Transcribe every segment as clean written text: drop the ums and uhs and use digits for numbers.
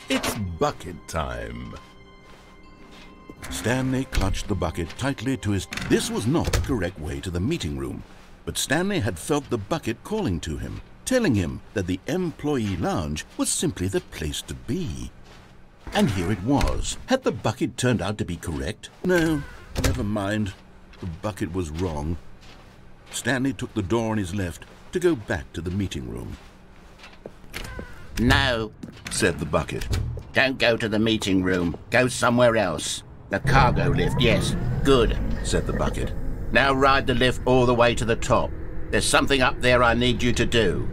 It's bucket time. Stanley clutched the bucket tightly to his... This was not the correct way to the meeting room, but Stanley had felt the bucket calling to him, telling him that the employee lounge was simply the place to be. And here it was. Had the bucket turned out to be correct? No, never mind. The bucket was wrong. Stanley took the door on his left to go back to the meeting room. No, said the bucket. Don't go to the meeting room. Go somewhere else. The cargo lift, yes. Good, said the bucket. Now ride the lift all the way to the top. There's something up there I need you to do.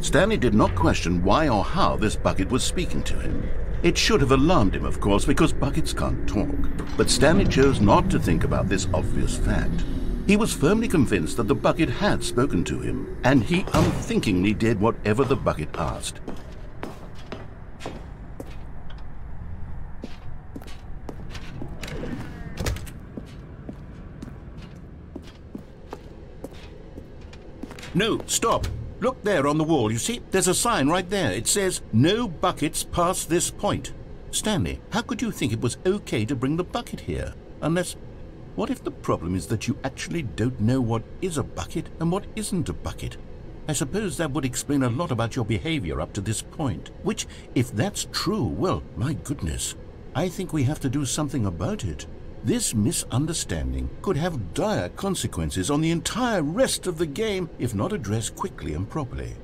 Stanley did not question why or how this bucket was speaking to him. It should have alarmed him, of course, because buckets can't talk. But Stanley chose not to think about this obvious fact. He was firmly convinced that the bucket had spoken to him, and he unthinkingly did whatever the bucket asked. No, stop. Look there on the wall. You see, there's a sign right there. It says, "No buckets past this point." Stanley, how could you think it was okay to bring the bucket here? Unless... What if the problem is that you actually don't know what is a bucket and what isn't a bucket? I suppose that would explain a lot about your behavior up to this point. Which, if that's true, well, my goodness, I think we have to do something about it. This misunderstanding could have dire consequences on the entire rest of the game if not addressed quickly and properly.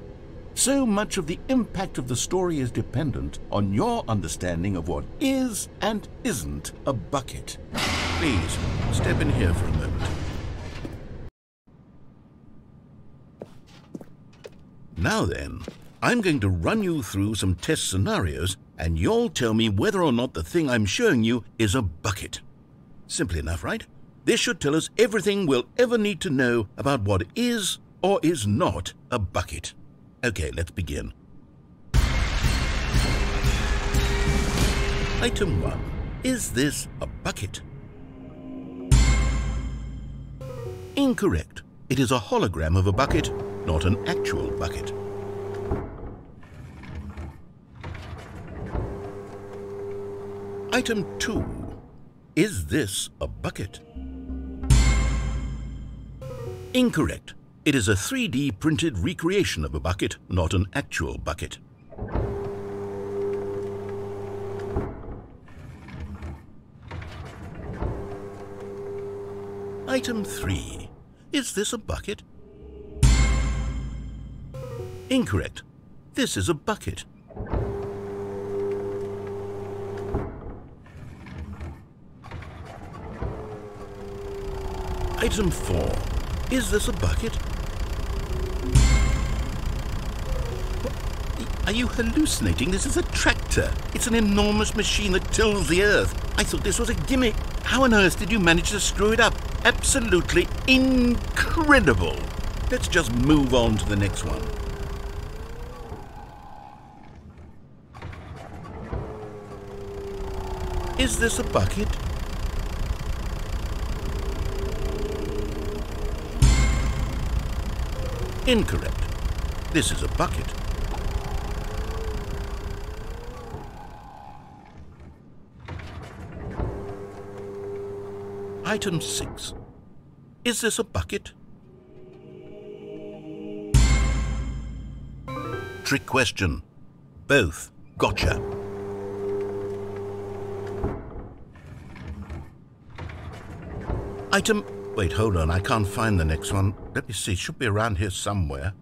So much of the impact of the story is dependent on your understanding of what is and isn't a bucket. Please, step in here for a moment. Now then, I'm going to run you through some test scenarios, and you'll tell me whether or not the thing I'm showing you is a bucket. Simple enough, right? This should tell us everything we'll ever need to know about what is or is not a bucket. Okay, let's begin. Item 1. Is this a bucket? Incorrect. It is a hologram of a bucket, not an actual bucket. Item 2. Is this a bucket? Incorrect. It is a 3D printed recreation of a bucket, not an actual bucket. Item 3. Is this a bucket? Incorrect. This is a bucket. Item 4. Is this a bucket? Are you hallucinating? This is a tractor. It's an enormous machine that tills the earth. I thought this was a gimmick. How on earth did you manage to screw it up? Absolutely incredible. Let's just move on to the next one. Is this a bucket? Incorrect. This is a bucket. Item 6. Is this a bucket? Trick question. Both. Gotcha. Item... Wait, hold on. I can't find the next one. Let me see. It should be around here somewhere.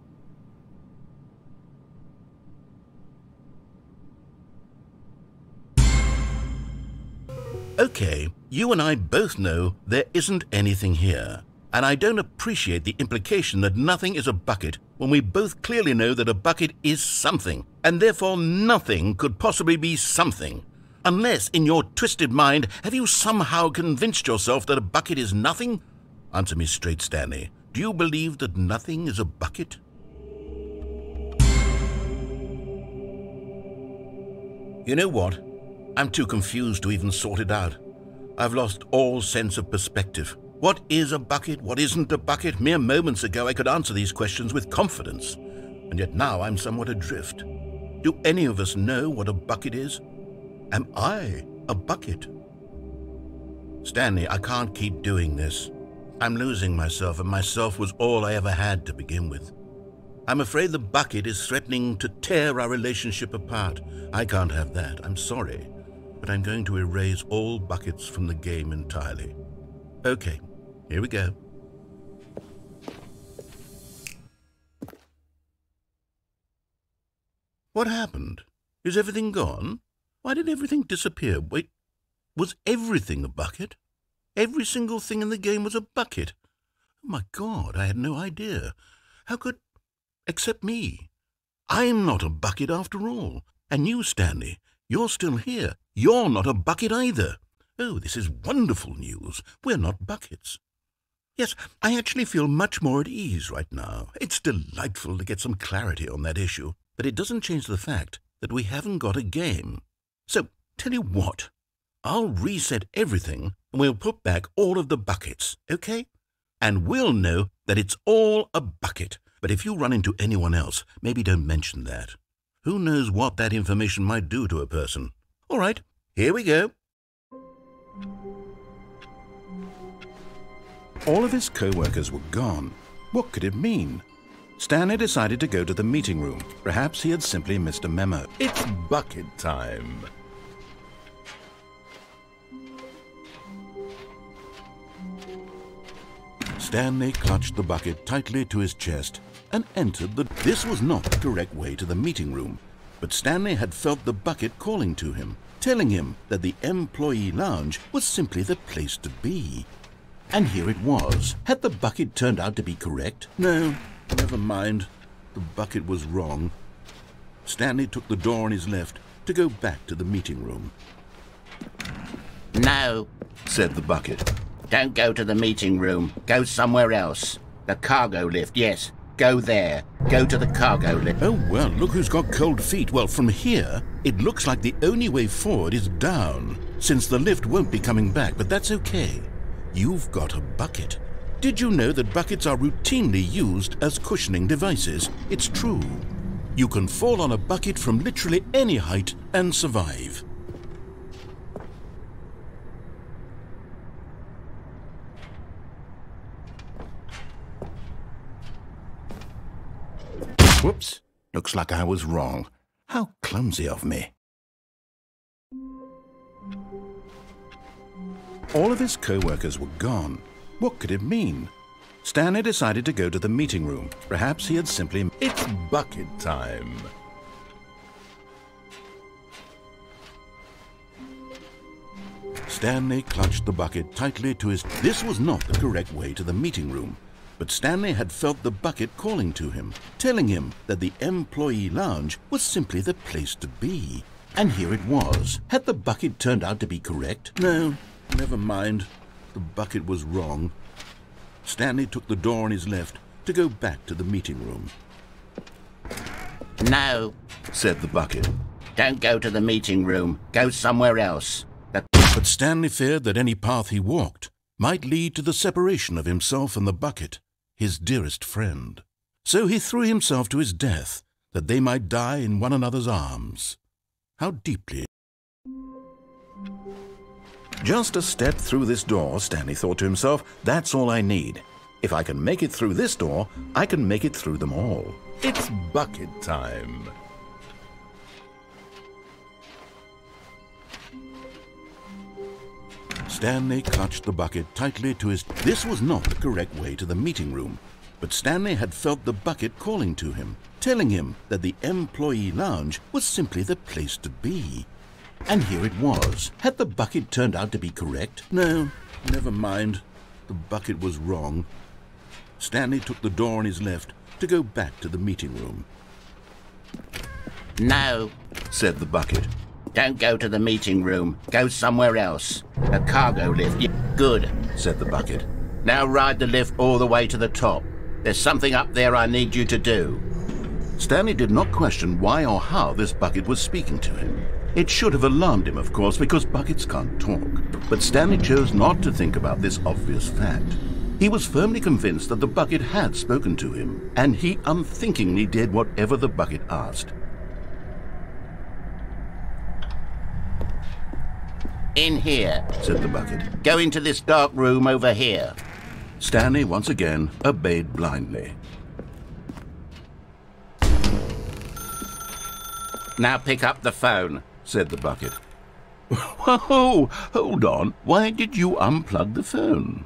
Okay, you and I both know there isn't anything here. And I don't appreciate the implication that nothing is a bucket when we both clearly know that a bucket is something, and therefore nothing could possibly be something. Unless, in your twisted mind, have you somehow convinced yourself that a bucket is nothing? Answer me straight, Stanley. Do you believe that nothing is a bucket? You know what? I'm too confused to even sort it out. I've lost all sense of perspective. What is a bucket? What isn't a bucket? Mere moments ago I could answer these questions with confidence, and yet now I'm somewhat adrift. Do any of us know what a bucket is? Am I a bucket? Stanley, I can't keep doing this. I'm losing myself, and myself was all I ever had to begin with. I'm afraid the bucket is threatening to tear our relationship apart. I can't have that. I'm sorry, but I'm going to erase all buckets from the game entirely. Okay, here we go. What happened? Is everything gone? Why did everything disappear? Wait, was everything a bucket? Every single thing in the game was a bucket. Oh my God, I had no idea. How could... Except me. I'm not a bucket after all. And you, Stanley, you're still here. You're not a bucket either. Oh, this is wonderful news. We're not buckets. Yes, I actually feel much more at ease right now. It's delightful to get some clarity on that issue. But it doesn't change the fact that we haven't got a game. So, tell you what, I'll reset everything and we'll put back all of the buckets, okay? And we'll know that it's all a bucket. But if you run into anyone else, maybe don't mention that. Who knows what that information might do to a person? All right, here we go. All of his co-workers were gone. What could it mean? Stanley decided to go to the meeting room. Perhaps he had simply missed a memo. It's bucket time. Stanley clutched the bucket tightly to his chest and entered the... This was not the correct way to the meeting room, but Stanley had felt the bucket calling to him, telling him that the employee lounge was simply the place to be. And here it was. Had the bucket turned out to be correct? No, never mind. The bucket was wrong. Stanley took the door on his left to go back to the meeting room. No, said the bucket. Don't go to the meeting room. Go somewhere else. The cargo lift, yes. Go there. Go to the cargo lift. Oh, well, look who's got cold feet. Well, from here, it looks like the only way forward is down, since the lift won't be coming back, but that's okay. You've got a bucket. Did you know that buckets are routinely used as cushioning devices? It's true. You can fall on a bucket from literally any height and survive. Whoops. Looks like I was wrong. How clumsy of me. All of his co-workers were gone. What could it mean? Stanley decided to go to the meeting room. Perhaps he had simply... It's bucket time. Stanley clutched the bucket tightly to his... This was not the correct way to the meeting room, but Stanley had felt the bucket calling to him, telling him that the employee lounge was simply the place to be. And here it was. Had the bucket turned out to be correct? No, never mind. The bucket was wrong. Stanley took the door on his left to go back to the meeting room. No, said the bucket. Don't go to the meeting room. Go somewhere else. But Stanley feared that any path he walked might lead to the separation of himself and the bucket, his dearest friend. So he threw himself to his death, that they might die in one another's arms. How deeply... Just a step through this door, Stanley thought to himself, that's all I need. If I can make it through this door, I can make it through them all. It's bucket time. Stanley clutched the bucket tightly to his... This was not the correct way to the meeting room, but Stanley had felt the bucket calling to him, telling him that the employee lounge was simply the place to be. And here it was. Had the bucket turned out to be correct? No, never mind. The bucket was wrong. Stanley took the door on his left to go back to the meeting room. No, said the bucket. Don't go to the meeting room. Go somewhere else. The cargo lift. Good, said the bucket. Now ride the lift all the way to the top. There's something up there I need you to do. Stanley did not question why or how this bucket was speaking to him. It should have alarmed him, of course, because buckets can't talk. But Stanley chose not to think about this obvious fact. He was firmly convinced that the bucket had spoken to him, and he unthinkingly did whatever the bucket asked. In here, said the bucket. Go into this dark room over here. Stanley once again obeyed blindly. Now pick up the phone, said the bucket. Whoa, hold on. Why did you unplug the phone?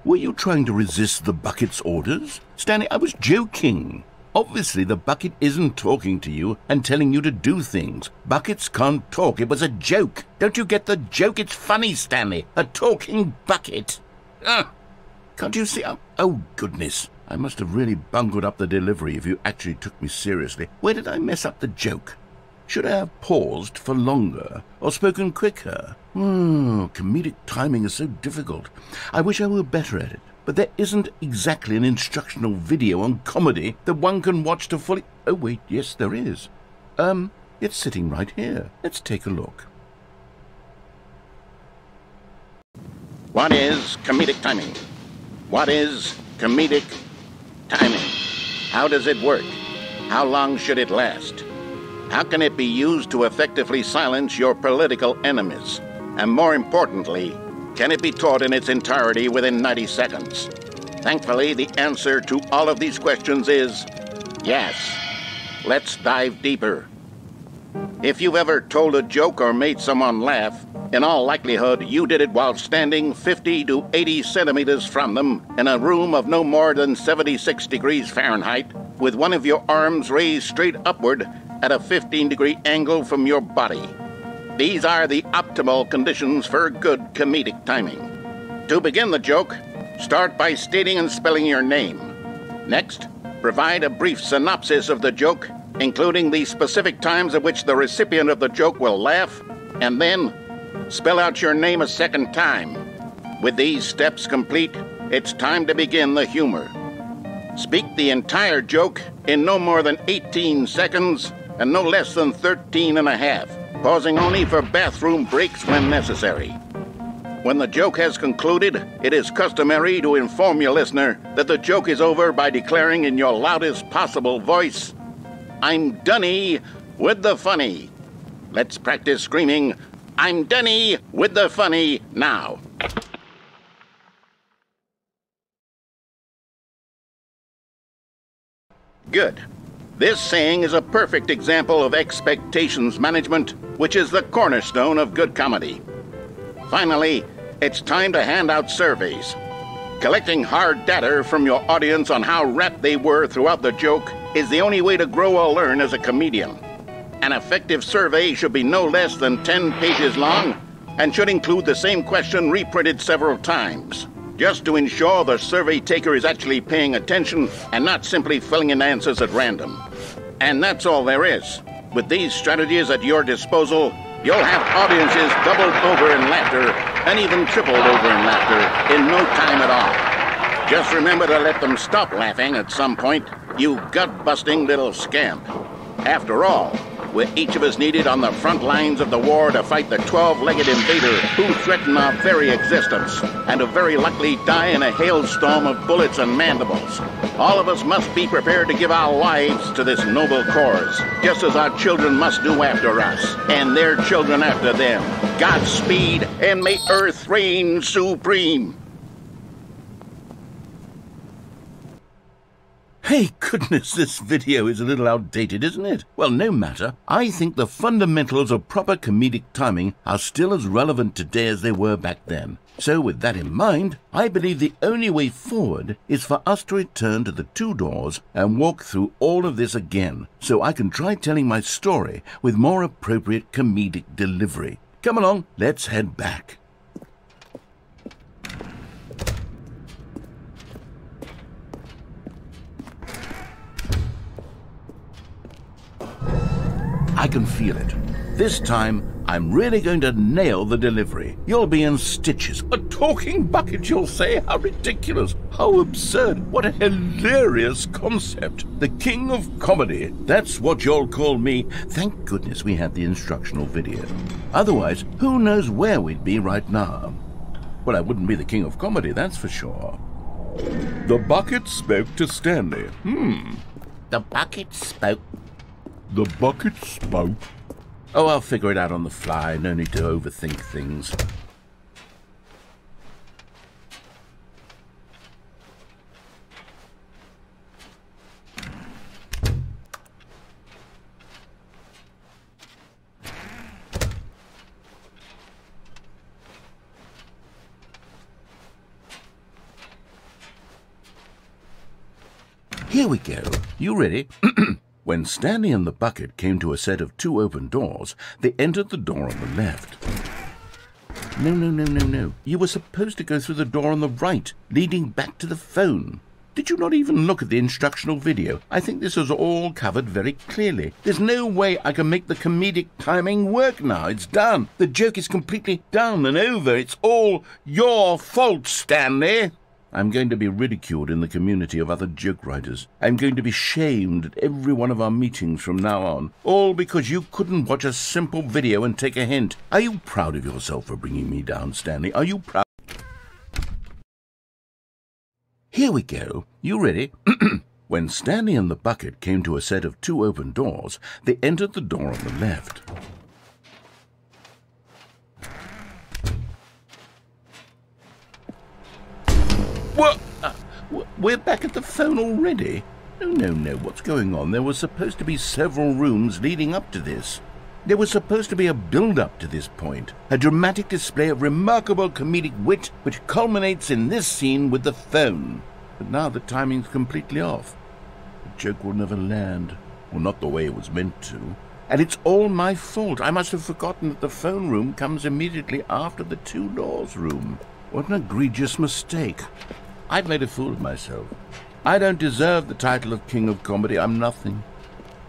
Were you trying to resist the bucket's orders? Stanley, I was joking. Obviously, the bucket isn't talking to you and telling you to do things. Buckets can't talk. It was a joke. Don't you get the joke? It's funny, Stanley. A talking bucket. Can't you see? Oh, goodness. I must have really bungled up the delivery if you actually took me seriously. Where did I mess up the joke? Should I have paused for longer or spoken quicker? Comedic timing is so difficult. I wish I were better at it. But there isn't exactly an instructional video on comedy that one can watch to fully... Oh, wait, yes, there is. It's sitting right here. Let's take a look. What is comedic timing? What is comedic timing? How does it work? How long should it last? How can it be used to effectively silence your political enemies? And more importantly, can it be taught in its entirety within 90 seconds? Thankfully, the answer to all of these questions is yes. Let's dive deeper. If you've ever told a joke or made someone laugh, in all likelihood, you did it while standing 50 to 80 centimeters from them in a room of no more than 76 degrees Fahrenheit, with one of your arms raised straight upward at a 15-degree angle from your body. These are the optimal conditions for good comedic timing. To begin the joke, start by stating and spelling your name. Next, provide a brief synopsis of the joke, including the specific times at which the recipient of the joke will laugh, and then spell out your name a second time. With these steps complete, it's time to begin the humor. Speak the entire joke in no more than 18 seconds and no less than 13 and a half, pausing only for bathroom breaks when necessary. When the joke has concluded, it is customary to inform your listener that the joke is over by declaring in your loudest possible voice, "I'm dunny with the funny." Let's practice screaming, "I'm dunny with the funny" now. Good. This saying is a perfect example of expectations management, which is the cornerstone of good comedy. Finally, it's time to hand out surveys. Collecting hard data from your audience on how rapt they were throughout the joke is the only way to grow or learn as a comedian. An effective survey should be no less than 10 pages long and should include the same question reprinted several times, just to ensure the survey taker is actually paying attention and not simply filling in answers at random. And that's all there is. With these strategies at your disposal, you'll have audiences doubled over in laughter and even tripled over in laughter in no time at all. Just remember to let them stop laughing at some point, you gut-busting little scamp. After all, we're each of us needed on the front lines of the war to fight the 12-legged invader who threaten our very existence, and to very likely die in a hailstorm of bullets and mandibles. All of us must be prepared to give our lives to this noble cause, just as our children must do after us, and their children after them. Godspeed, and may Earth reign supreme. Hey, goodness, this video is a little outdated, isn't it? Well, no matter. I think the fundamentals of proper comedic timing are still as relevant today as they were back then. So with that in mind, I believe the only way forward is for us to return to the two doors and walk through all of this again, so I can try telling my story with more appropriate comedic delivery. Come along, let's head back. I can feel it. This time, I'm really going to nail the delivery. You'll be in stitches. A talking bucket, you'll say? How ridiculous. How absurd. What a hilarious concept. The king of comedy. That's what you'll call me. Thank goodness we had the instructional video. Otherwise, who knows where we'd be right now. Well, I wouldn't be the king of comedy, that's for sure. The bucket spoke to Stanley. The bucket spoke. The bucket spoke. Oh, I'll figure it out on the fly. No need to overthink things. Here we go. You ready? When Stanley and the bucket came to a set of 2 open doors, they entered the door on the left. No. You were supposed to go through the door on the right, leading back to the phone. Did you not even look at the instructional video? I think this is all covered very clearly. There's no way I can make the comedic timing work now. It's done. The joke is completely done and over. It's all your fault, Stanley. I'm going to be ridiculed in the community of other joke writers. I'm going to be shamed at every one of our meetings from now on, all because you couldn't watch a simple video and take a hint. Are you proud of yourself for bringing me down, Stanley? Are you proud? Here we go. You ready? When Stanley and the bucket came to a set of 2 open doors, they entered the door on the left. What? We're back at the phone already? No. What's going on? There was supposed to be several rooms leading up to this. There was supposed to be a build-up to this point. A dramatic display of remarkable comedic wit which culminates in this scene with the phone. But now the timing's completely off. The joke will never land. Well, not the way it was meant to. And it's all my fault. I must have forgotten that the phone room comes immediately after the 2 doors room. What an egregious mistake. I've made a fool of myself. I don't deserve the title of King of Comedy. I'm nothing.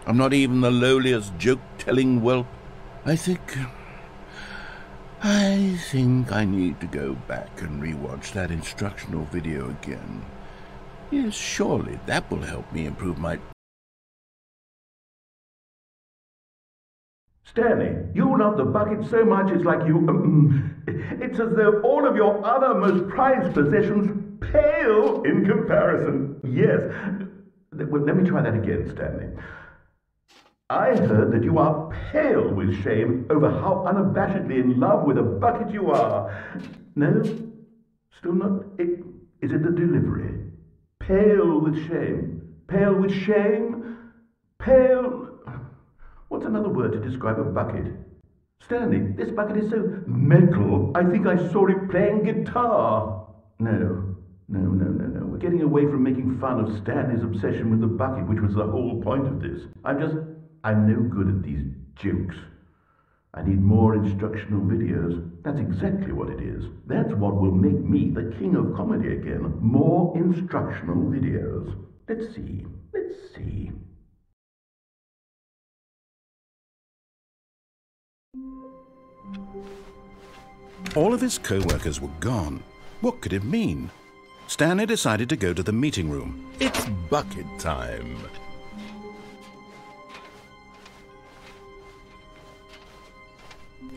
I'm not even the lowliest joke-telling whelp. I think I need to go back and rewatch that instructional video again. Yes, surely that will help me improve my... Stanley, you love the bucket so much it's like you... it's as though all of your other most prized possessions pale in comparison. Yes. Well, let me try that again, Stanley. I heard that you are pale with shame over how unabashedly in love with a bucket you are. No? Still not? Is it the delivery? Pale with shame. Pale with shame? Pale... What's another word to describe a bucket? Stanley, this bucket is so metal, I think I saw it playing guitar. No. We're getting away from making fun of Stanley's obsession with the bucket, which was the whole point of this. I'm no good at these jokes. I need more instructional videos. That's exactly what it is. That's what will make me the king of comedy again. More instructional videos. Let's see. All of his co-workers were gone. What could it mean? Stanley decided to go to the meeting room. It's bucket time.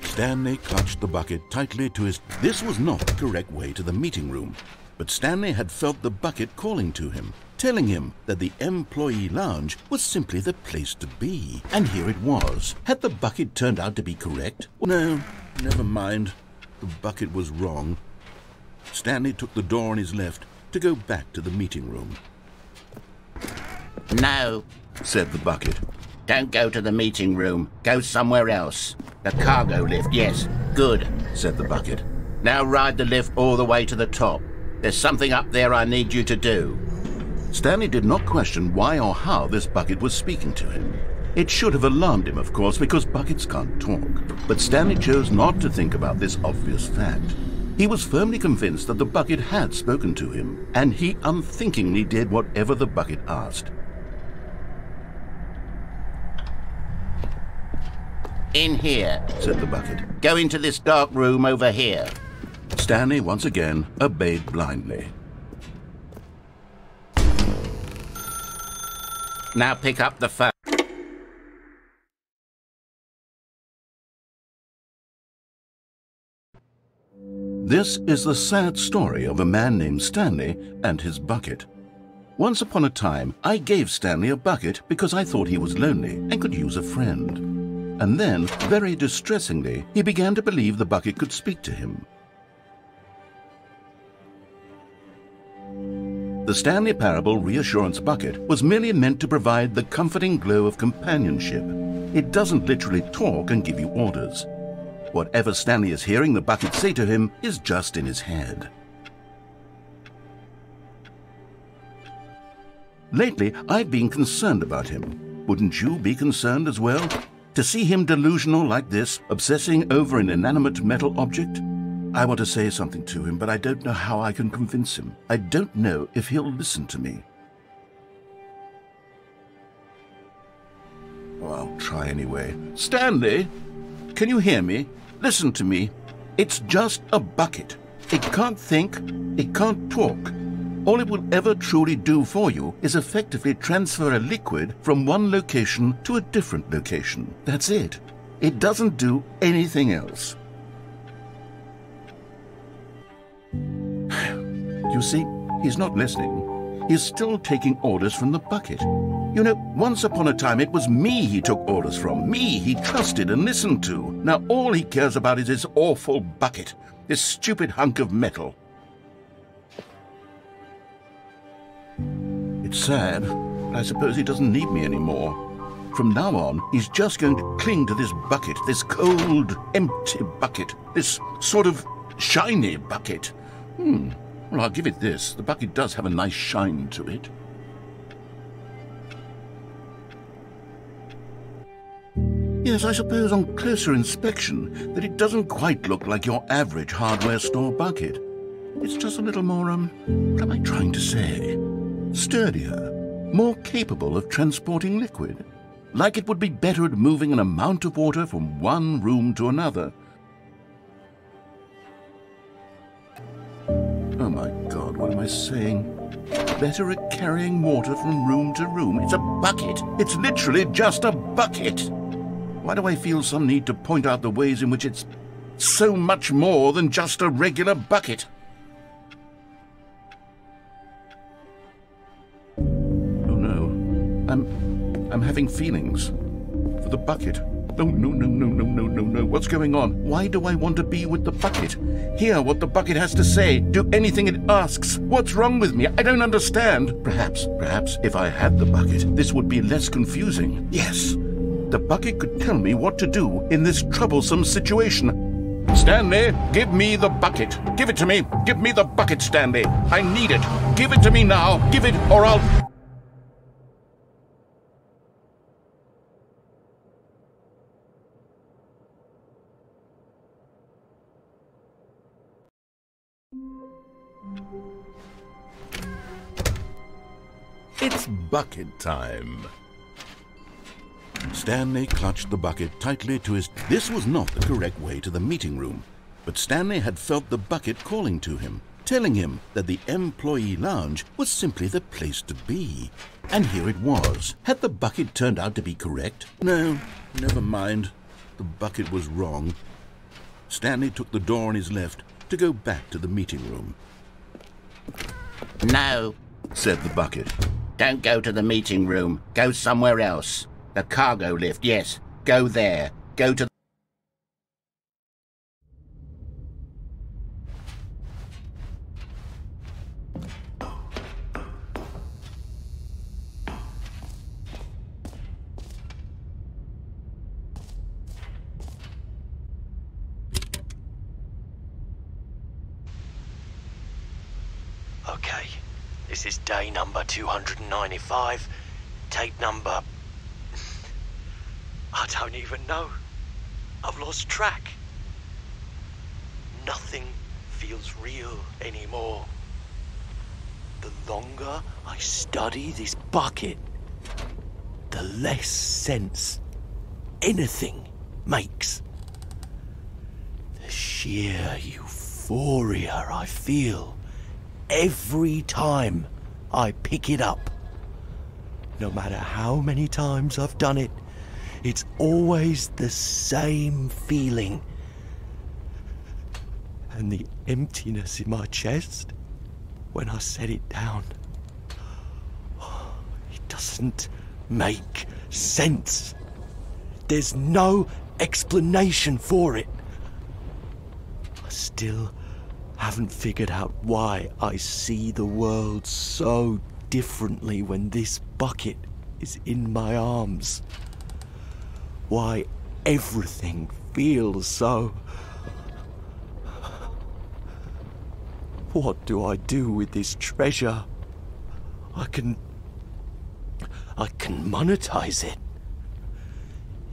Stanley clutched the bucket tightly to his... This was not the correct way to the meeting room, but Stanley had felt the bucket calling to him, telling him that the employee lounge was simply the place to be. And here it was. Had the bucket turned out to be correct? No, never mind. The bucket was wrong. Stanley took the door on his left to go back to the meeting room. No, said the bucket. don't go to the meeting room. Go somewhere else. The cargo lift, yes. Good, said the bucket. Now ride the lift all the way to the top. There's something up there I need you to do. Stanley did not question why or how this bucket was speaking to him. It should have alarmed him, of course, because buckets can't talk. But Stanley chose not to think about this obvious fact. He was firmly convinced that the bucket had spoken to him, and he unthinkingly did whatever the bucket asked. In here, said the bucket. Go into this dark room over here. Stanley once again obeyed blindly. Now pick up the phone. This is the sad story of a man named Stanley and his bucket. Once upon a time, I gave Stanley a bucket because I thought he was lonely and could use a friend. And then, very distressingly, he began to believe the bucket could speak to him. The Stanley Parable Reassurance Bucket was merely meant to provide the comforting glow of companionship. It doesn't literally talk and give you orders. Whatever Stanley is hearing the bucket say to him is just in his head. Lately, I've been concerned about him. Wouldn't you be concerned as well? To see him delusional like this, obsessing over an inanimate metal object? I want to say something to him, but I don't know how I can convince him. I don't know if he'll listen to me. Well, I'll try anyway. Stanley, can you hear me? Listen to me. It's just a bucket. It can't think, it can't talk. All it will ever truly do for you is effectively transfer a liquid from one location to a different location. That's it. It doesn't do anything else. You see, he's not listening. He's still taking orders from the bucket. You know, once upon a time it was me he took orders from, me he trusted and listened to. Now all he cares about is this awful bucket, this stupid hunk of metal. It's sad, but I suppose he doesn't need me anymore. From now on, he's just going to cling to this bucket, this cold, empty bucket, this sort of shiny bucket. Well, I'll give it this. The bucket does have a nice shine to it. Yes, I suppose on closer inspection that it doesn't quite look like your average hardware store bucket. It's just a little more, what am I trying to say? Sturdier, more capable of transporting liquid. Like it would be better at moving an amount of water from one room to another. Oh my God, what am I saying? Better at carrying water from room to room. It's a bucket. It's literally just a bucket. Why do I feel some need to point out the ways in which it's so much more than just a regular bucket? Oh no, I'm having feelings for the bucket. No. What's going on? Why do I want to be with the bucket? Hear what the bucket has to say. Do anything it asks. What's wrong with me? I don't understand. Perhaps, if I had the bucket, this would be less confusing. Yes, the bucket could tell me what to do in this troublesome situation. Stanley, give me the bucket. Give it to me. Give me the bucket, Stanley. I need it. Give it to me now. Give it, or I'll... It's bucket time. Stanley clutched the bucket tightly to his... This was not the correct way to the meeting room, but Stanley had felt the bucket calling to him, telling him that the employee lounge was simply the place to be. And here it was. Had the bucket turned out to be correct? No, never mind. The bucket was wrong. Stanley took the door on his left to go back to the meeting room. No, said the bucket. Don't go to the meeting room. Go somewhere else. The cargo lift, yes. Go there. Go to... Okay, this is day number 295, tape number... I don't even know. I've lost track. Nothing feels real anymore. The longer I study this bucket, the less sense anything makes. The sheer euphoria I feel every time I pick it up. No matter how many times I've done it, it's always the same feeling. And the emptiness in my chest when I set it down. It doesn't make sense. There's no explanation for it. I still haven't figured out why I see the world so differently when this bucket is in my arms. Why everything feels so... What do I do with this treasure? I can monetize it.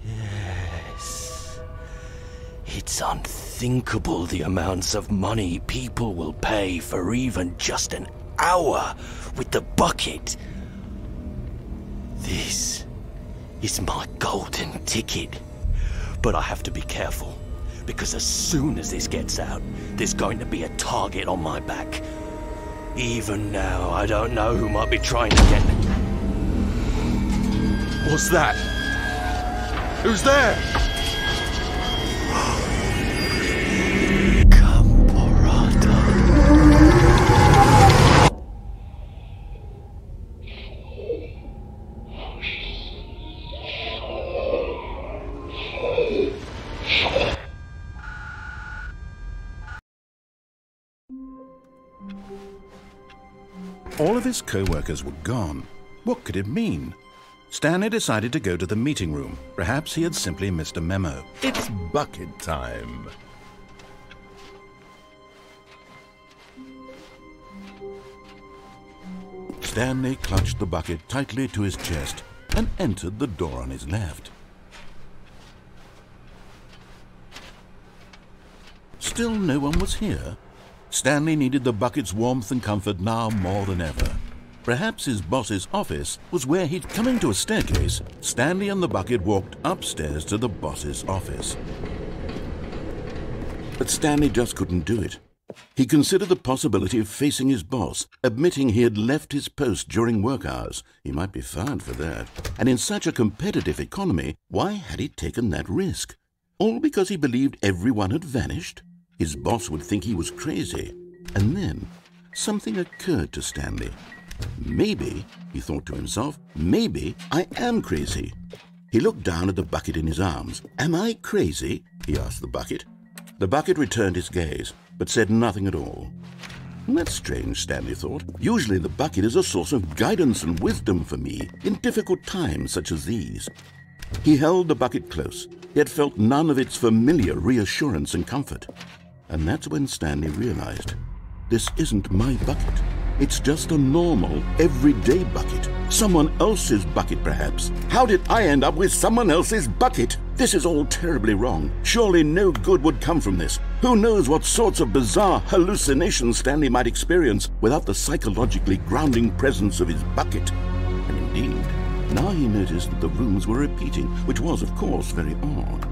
Yes. It's unthinkable the amounts of money people will pay for even just an hour with the bucket. This is my golden ticket. But I have to be careful, because as soon as this gets out, there's going to be a target on my back. Even now, I don't know who might be trying to get me. What's that? Who's there? All of his co-workers were gone. What could it mean? Stanley decided to go to the meeting room. Perhaps he had simply missed a memo. It's bucket time. Stanley clutched the bucket tightly to his chest and entered the door on his left. Still no one was here. Stanley needed the bucket's warmth and comfort now more than ever. Perhaps his boss's office was where he'd... Coming to a staircase, Stanley and the bucket walked upstairs to the boss's office. But Stanley just couldn't do it. He considered the possibility of facing his boss, admitting he had left his post during work hours. He might be fired for that. And in such a competitive economy, why had he taken that risk? All because he believed everyone had vanished? His boss would think he was crazy. And then something occurred to Stanley. Maybe, he thought to himself, maybe I am crazy. He looked down at the bucket in his arms. Am I crazy? He asked the bucket. The bucket returned his gaze, but said nothing at all. That's strange, Stanley thought. Usually the bucket is a source of guidance and wisdom for me in difficult times such as these. He held the bucket close, yet felt none of its familiar reassurance and comfort. And that's when Stanley realized, this isn't my bucket. It's just a normal, everyday bucket. Someone else's bucket, perhaps. How did I end up with someone else's bucket? This is all terribly wrong. Surely no good would come from this. Who knows what sorts of bizarre hallucinations Stanley might experience without the psychologically grounding presence of his bucket. And indeed, now he noticed that the rooms were repeating, which was, of course, very odd.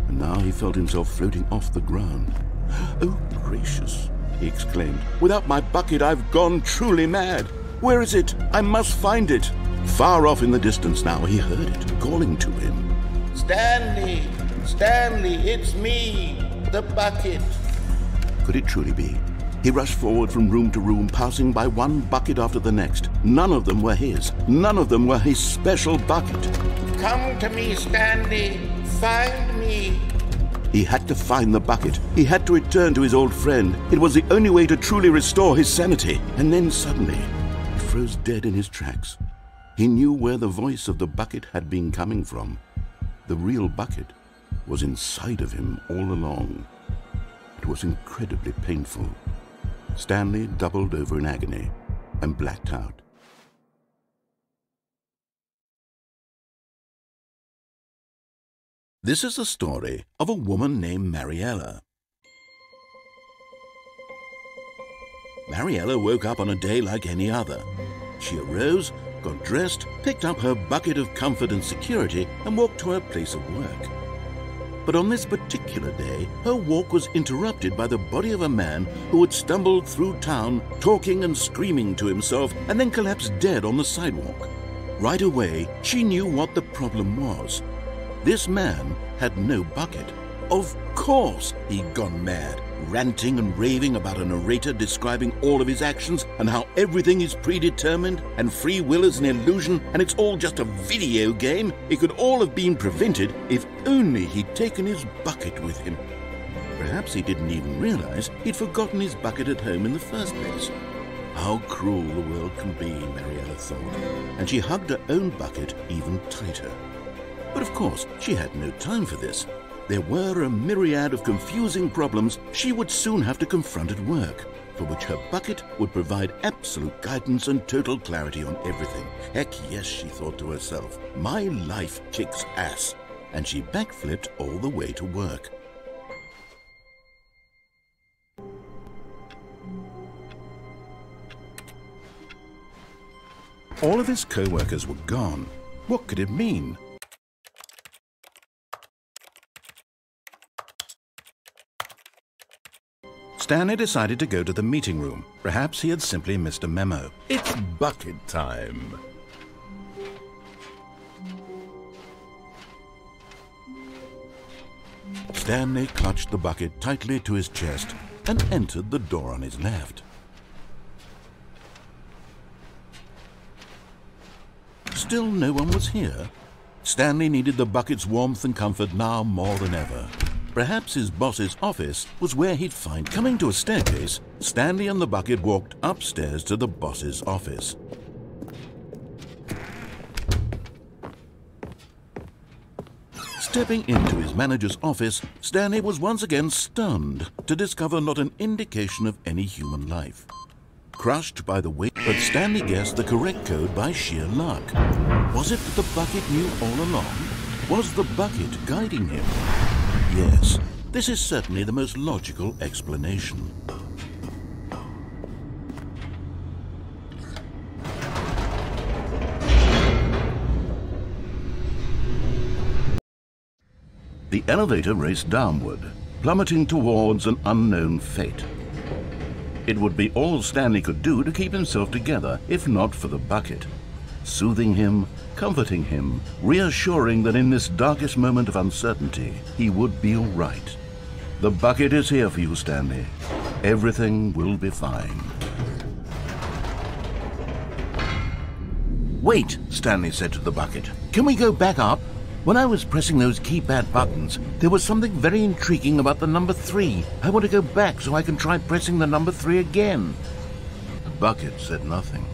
And now he felt himself floating off the ground. Oh, gracious, he exclaimed. Without my bucket, I've gone truly mad. Where is it? I must find it. Far off in the distance now, he heard it, calling to him. Stanley! Stanley, it's me, the bucket. Could it truly be? He rushed forward from room to room, passing by one bucket after the next. None of them were his. None of them were his special bucket. Come to me, Stanley. Find me. He had to find the bucket. He had to return to his old friend. It was the only way to truly restore his sanity. And then suddenly, he froze dead in his tracks. He knew where the voice of the bucket had been coming from. The real bucket was inside of him all along. It was incredibly painful. Stanley doubled over in agony and blacked out. This is the story of a woman named Mariella. Mariella woke up on a day like any other. She arose, got dressed, picked up her bucket of comfort and security, and walked to her place of work. But on this particular day, her walk was interrupted by the body of a man who had stumbled through town, talking and screaming to himself, and then collapsed dead on the sidewalk. Right away, she knew what the problem was. This man had no bucket. Of course he'd gone mad, ranting and raving about a narrator describing all of his actions and how everything is predetermined and free will is an illusion and it's all just a video game. It could all have been prevented if only he'd taken his bucket with him. Perhaps he didn't even realize he'd forgotten his bucket at home in the first place. How cruel the world can be, Mariella thought, and she hugged her own bucket even tighter. But of course, she had no time for this. There were a myriad of confusing problems she would soon have to confront at work, for which her bucket would provide absolute guidance and total clarity on everything. Heck yes, she thought to herself, my life kicks ass. And she backflipped all the way to work. All of his co-workers were gone. What could it mean? Stanley decided to go to the meeting room. Perhaps he had simply missed a memo. It's bucket time. Stanley clutched the bucket tightly to his chest and entered the door on his left. Still no one was here. Stanley needed the bucket's warmth and comfort now more than ever. Perhaps his boss's office was where he'd find. Coming to a staircase, Stanley and the bucket walked upstairs to the boss's office. Stepping into his manager's office, Stanley was once again stunned to discover not an indication of any human life. Crushed by the weight, but Stanley guessed the correct code by sheer luck. Was it that the bucket knew all along? Was the bucket guiding him? Yes, this is certainly the most logical explanation. The elevator raced downward, plummeting towards an unknown fate. It would be all Stanley could do to keep himself together, if not for the bucket. Soothing him, comforting him, reassuring that in this darkest moment of uncertainty, he would be all right. The bucket is here for you, Stanley. Everything will be fine. Wait, Stanley said to the bucket. Can we go back up? When I was pressing those keypad buttons, there was something very intriguing about the number 3. I want to go back so I can try pressing the number 3 again. The bucket said nothing.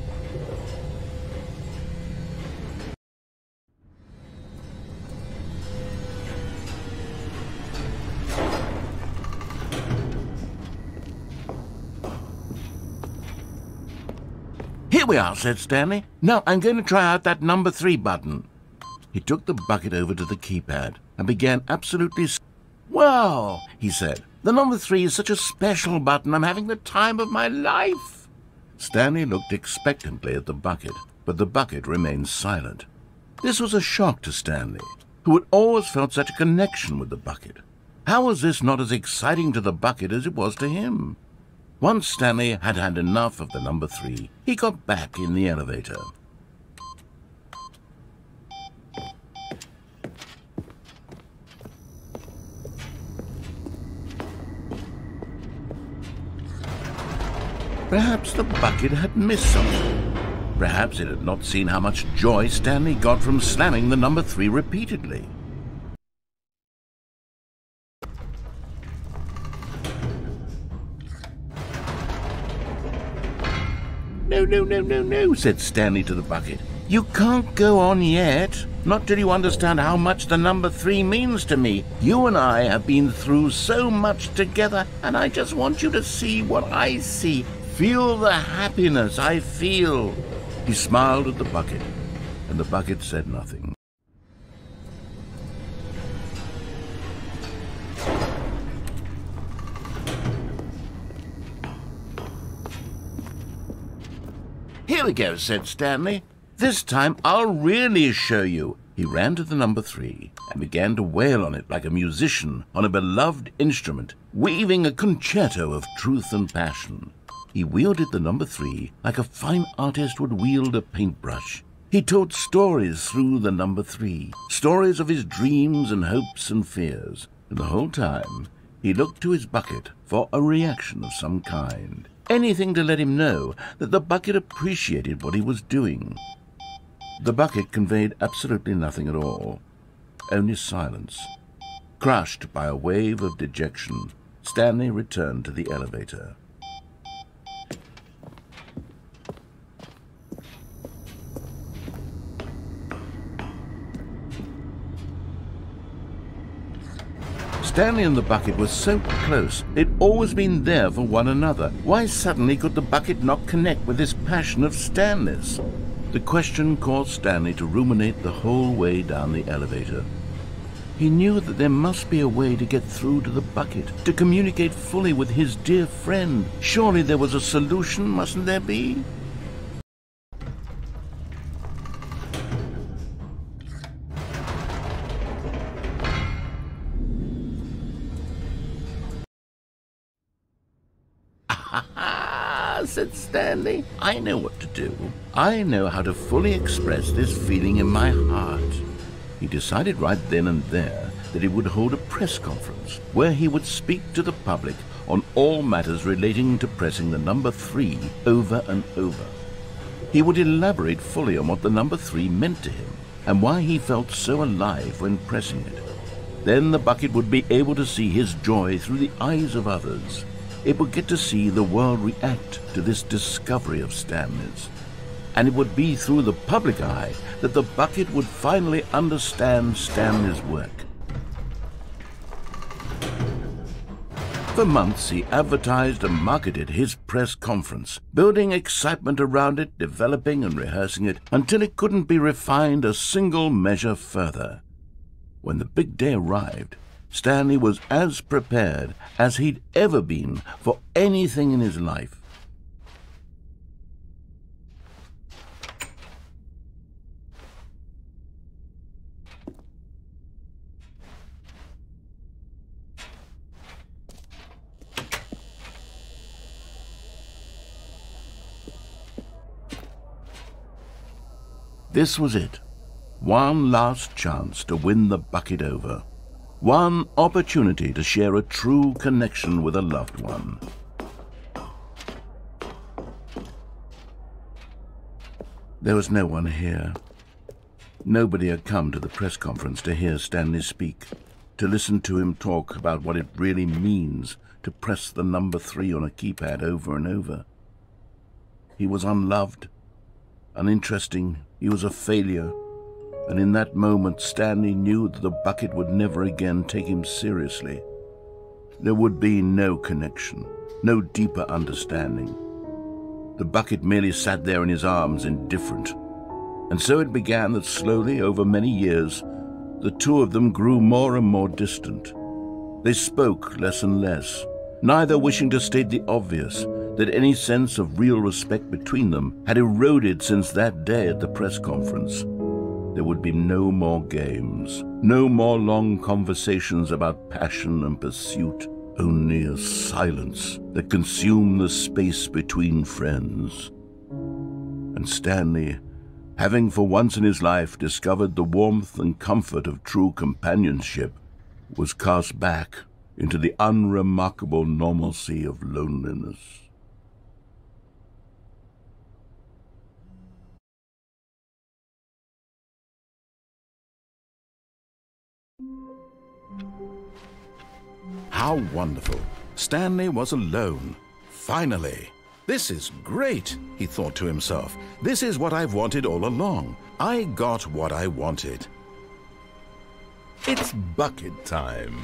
Here we are, said Stanley. Now I'm going to try out that number 3 button. He took the bucket over to the keypad and began absolutely... Wow, he said. The number 3 is such a special button. I'm having the time of my life. Stanley looked expectantly at the bucket, but the bucket remained silent. This was a shock to Stanley, who had always felt such a connection with the bucket. How was this not as exciting to the bucket as it was to him? Once Stanley had had enough of the number 3, he got back in the elevator. Perhaps the bucket had missed something. Perhaps it had not seen how much joy Stanley got from slamming the number 3 repeatedly. No, said Stanley to the bucket. You can't go on yet. Not till you understand how much the number 3 means to me. You and I have been through so much together, and I just want you to see what I see. Feel the happiness I feel. He smiled at the bucket, and the bucket said nothing. Here we go, said Stanley. This time I'll really show you. He ran to the number 3 and began to wail on it like a musician on a beloved instrument, weaving a concerto of truth and passion. He wielded the number 3 like a fine artist would wield a paintbrush. He told stories through the number 3, stories of his dreams and hopes and fears, and the whole time he looked to his bucket for a reaction of some kind. Anything to let him know that the bucket appreciated what he was doing. The bucket conveyed absolutely nothing at all, only silence. Crushed by a wave of dejection, Stanley returned to the elevator. Stanley and the bucket were so close. They'd always been there for one another. Why suddenly could the bucket not connect with this passion of Stanley's? The question caused Stanley to ruminate the whole way down the elevator. He knew that there must be a way to get through to the bucket, to communicate fully with his dear friend. Surely there was a solution, mustn't there be? Said Stanley. I know what to do. I know how to fully express this feeling in my heart. He decided right then and there that he would hold a press conference where he would speak to the public on all matters relating to pressing the number 3 over and over. He would elaborate fully on what the number 3 meant to him and why he felt so alive when pressing it. Then the bucket would be able to see his joy through the eyes of others. It would get to see the world react to this discovery of Stanley's. And it would be through the public eye that the bucket would finally understand Stanley's work. For months he advertised and marketed his press conference, building excitement around it, developing and rehearsing it, until it couldn't be refined a single measure further. When the big day arrived, Stanley was as prepared as he'd ever been for anything in his life. This was it. One last chance to win the bucket over. One opportunity to share a true connection with a loved one. There was no one here. Nobody had come to the press conference to hear Stanley speak, to listen to him talk about what it really means to press the number 3 on a keypad over and over. He was unloved, uninteresting, he was a failure. And in that moment, Stanley knew that the bucket would never again take him seriously. There would be no connection, no deeper understanding. The bucket merely sat there in his arms, indifferent. And so it began that slowly, over many years, the two of them grew more and more distant. They spoke less and less, neither wishing to state the obvious, that any sense of real respect between them had eroded since that day at the press conference. There would be no more games, no more long conversations about passion and pursuit, only a silence that consumed the space between friends. And Stanley, having for once in his life discovered the warmth and comfort of true companionship, was cast back into the unremarkable normalcy of loneliness. How wonderful. Stanley was alone. Finally. This is great, he thought to himself. This is what I've wanted all along. I got what I wanted. It's bucket time.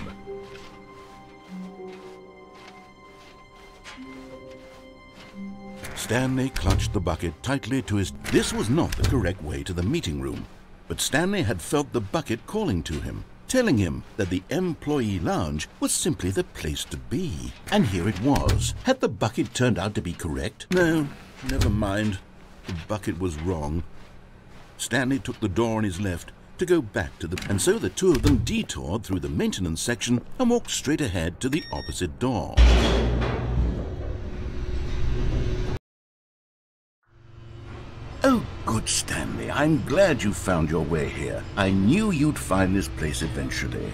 Stanley clutched the bucket tightly to his... This was not the correct way to the meeting room, but Stanley had felt the bucket calling to him, telling him that the employee lounge was simply the place to be. And here it was. Had the bucket turned out to be correct? No, never mind. The bucket was wrong. Stanley took the door on his left, to go back to the... And so the two of them detoured through the maintenance section and walked straight ahead to the opposite door. Oh, good, Stanley. I'm glad you found your way here. I knew you'd find this place eventually.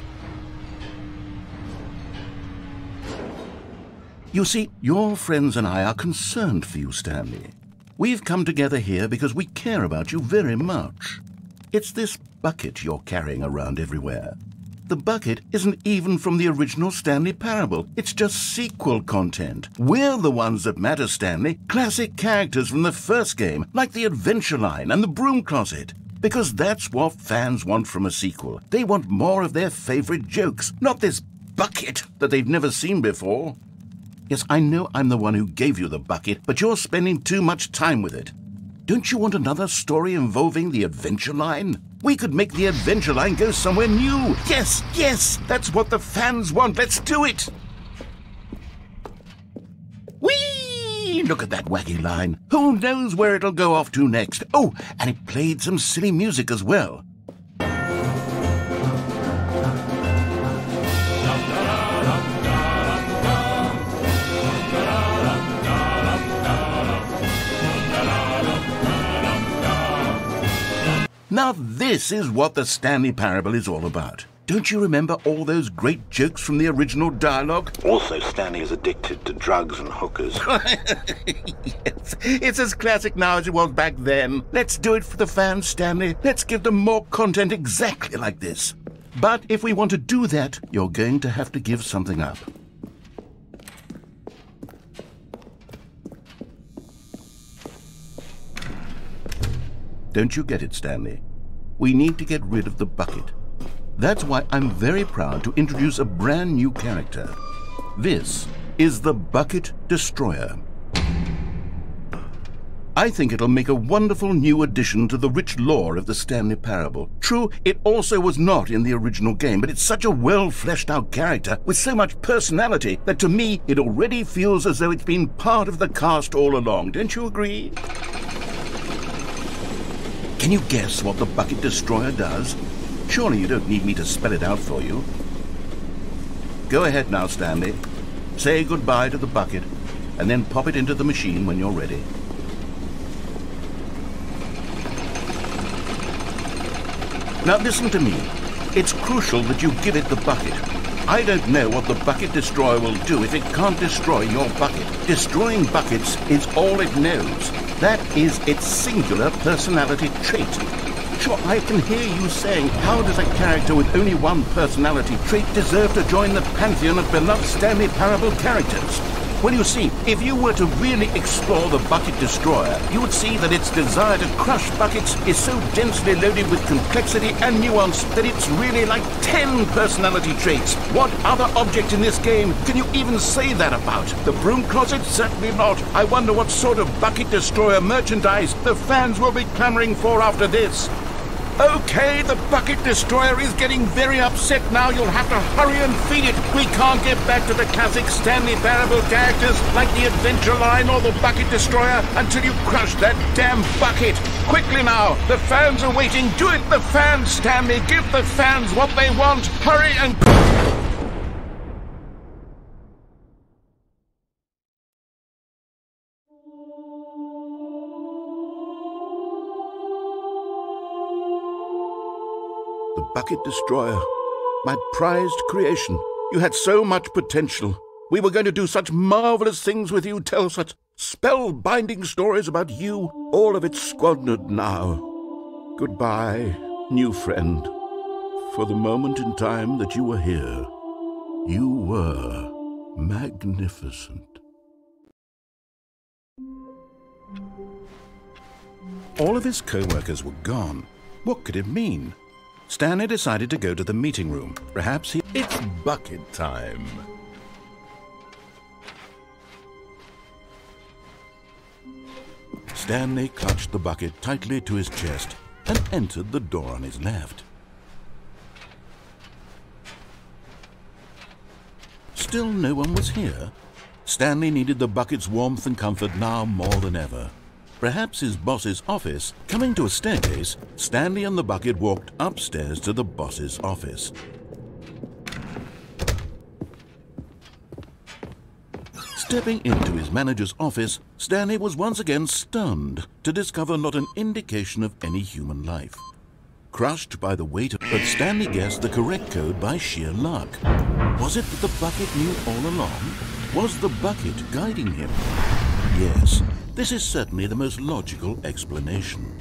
You see, your friends and I are concerned for you, Stanley. We've come together here because we care about you very much. It's this bucket you're carrying around everywhere. The bucket isn't even from the original Stanley Parable. It's just sequel content. We're the ones that matter, Stanley. Classic characters from the first game, like the Adventure Line and the Broom Closet. Because that's what fans want from a sequel. They want more of their favorite jokes, not this bucket that they've never seen before. Yes, I know I'm the one who gave you the bucket, but you're spending too much time with it. Don't you want another story involving the Adventure Line? We could make the Adventure Line go somewhere new. Yes, yes, that's what the fans want. Let's do it. Whee! Look at that wacky line. Who knows where it'll go off to next? Oh, and it played some silly music as well. Now this is what the Stanley Parable is all about. Don't you remember all those great jokes from the original dialogue? Also, Stanley is addicted to drugs and hookers. Yes, it's as classic now as it was back then. Let's do it for the fans, Stanley. Let's give them more content exactly like this. But if we want to do that, you're going to have to give something up. Don't you get it, Stanley? We need to get rid of the bucket. That's why I'm very proud to introduce a brand new character. This is the Bucket Destroyer. I think it'll make a wonderful new addition to the rich lore of the Stanley Parable. True, it also was not in the original game, but it's such a well-fleshed-out character with so much personality that to me it already feels as though it's been part of the cast all along. Don't you agree? Can you guess what the Bucket Destroyer does? Surely you don't need me to spell it out for you. Go ahead now, Stanley. Say goodbye to the bucket, and then pop it into the machine when you're ready. Now listen to me. It's crucial that you give it the bucket. I don't know what the Bucket Destroyer will do if it can't destroy your bucket. Destroying buckets is all it knows. That is its singular personality trait. Sure, I can hear you saying, how does a character with only one personality trait deserve to join the pantheon of beloved Stanley Parable characters? Well, you see, if you were to really explore the Bucket Destroyer, you would see that its desire to crush buckets is so densely loaded with complexity and nuance that it's really like 10 personality traits. What other object in this game can you even say that about? The Broom Closet? Certainly not. I wonder what sort of Bucket Destroyer merchandise the fans will be clamoring for after this. Okay, the Bucket Destroyer is getting very upset now. You'll have to hurry and feed it. We can't get back to the classic Stanley Parable characters like the Adventure Line or the Bucket Destroyer until you crush that damn bucket. Quickly now, the fans are waiting. Do it, the fans, Stanley. Give the fans what they want. Hurry and... The Bucket Destroyer, my prized creation. You had so much potential. We were going to do such marvelous things with you, tell such spell-binding stories about you. All of it squandered now. Goodbye, new friend. For the moment in time that you were here, you were magnificent. All of his co-workers were gone. What could it mean? Stanley decided to go to the meeting room. Perhaps he... It's bucket time. Stanley clutched the bucket tightly to his chest and entered the door on his left. Still no one was here. Stanley needed the bucket's warmth and comfort now more than ever. perhaps his boss's office. Coming to a staircase, Stanley and the bucket walked upstairs to the boss's office. Stepping into his manager's office, Stanley was once again stunned to discover not an indication of any human life. Crushed by the weight, but Stanley guessed the correct code by sheer luck. Was it that the bucket knew all along? Was the bucket guiding him? Yes, this is certainly the most logical explanation.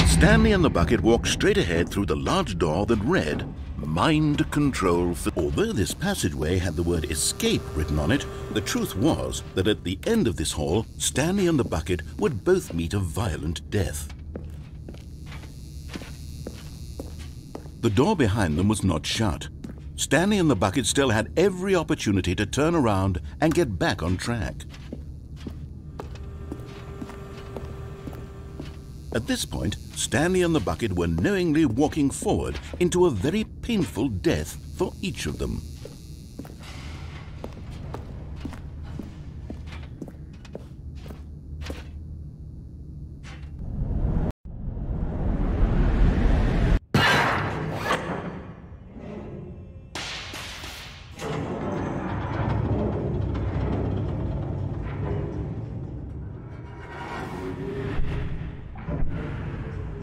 Stanley and the bucket walked straight ahead through the large door that read, Mind Control. Although this passageway had the word escape written on it, the truth was that at the end of this hall, Stanley and the bucket would both meet a violent death. The door behind them was not shut. Stanley and the bucket still had every opportunity to turn around and get back on track. At this point, Stanley and the bucket were knowingly walking forward into a very painful death for each of them.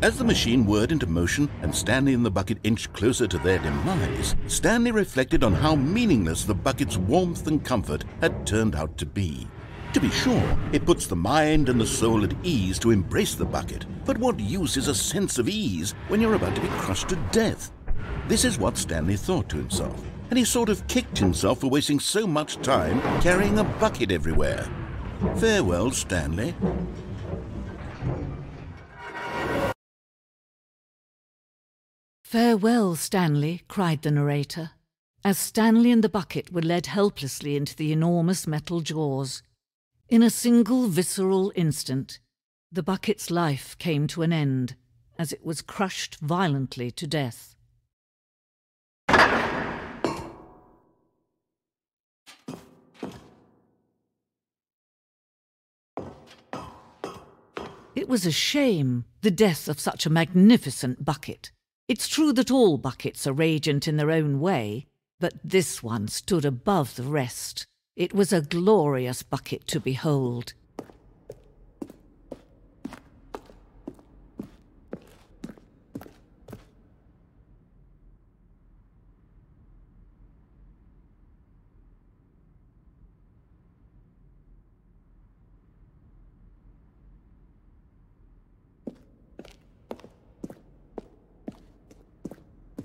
As the machine whirred into motion and Stanley and the bucket inched closer to their demise, Stanley reflected on how meaningless the bucket's warmth and comfort had turned out to be. To be sure, it puts the mind and the soul at ease to embrace the bucket, but what use is a sense of ease when you're about to be crushed to death? This is what Stanley thought to himself, and he sort of kicked himself for wasting so much time carrying a bucket everywhere. Farewell, Stanley. "Farewell, Stanley," cried the narrator, as Stanley and the bucket were led helplessly into the enormous metal jaws. In a single visceral instant, the bucket's life came to an end as it was crushed violently to death. It was a shame, the death of such a magnificent bucket. It's true that all buckets are radiant in their own way, but this one stood above the rest. It was a glorious bucket to behold.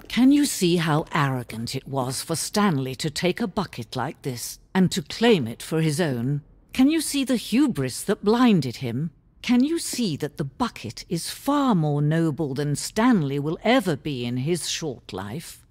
Can you see how arrogant it was for Stanley to take a bucket like this and to claim it for his own? Can you see the hubris that blinded him? Can you see that the bucket is far more noble than Stanley will ever be in his short life?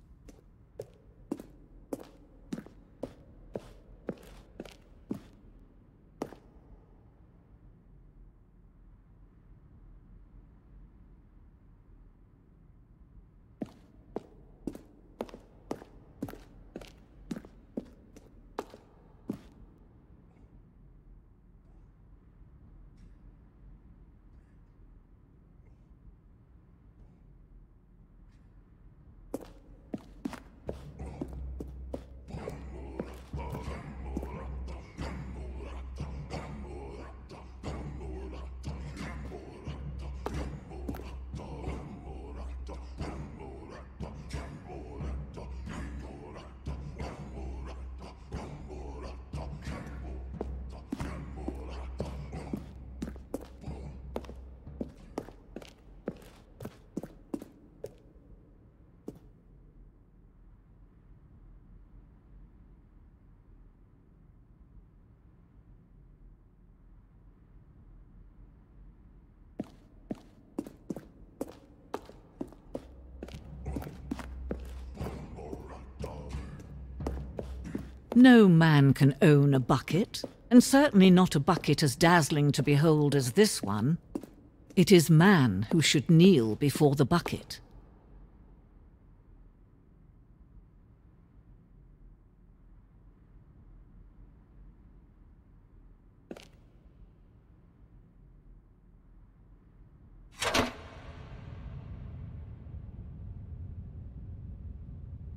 No man can own a bucket, and certainly not a bucket as dazzling to behold as this one. It is man who should kneel before the bucket.